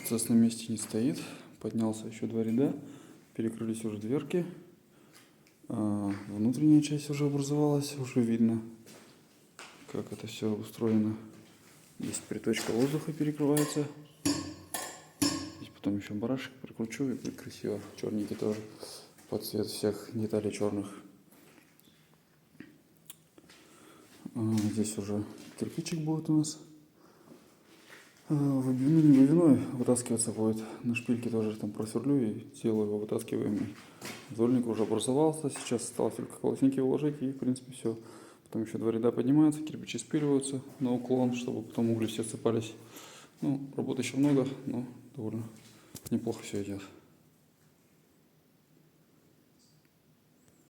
Процесс на месте не стоит. Поднялся еще 2 ряда. Перекрылись уже дверки. Внутренняя часть уже образовалась. Уже видно, как это все устроено. Здесь приточка воздуха перекрывается. Здесь потом еще барашек прикручу, и будет красиво. Черненький тоже под цвет всех деталей черных. Здесь уже кирпичик будет у нас. Выбивной, не выбивной, вытаскиваться будет. На шпильке тоже там просверлю и сделаю его вытаскиваемый. Зольник уже образовался. Сейчас осталось только колосники уложить, и в принципе все. Потом еще 2 ряда поднимаются, кирпичи спиливаются на уклон, чтобы потом угли все сыпались. Ну, работы еще много, но довольно неплохо все идет.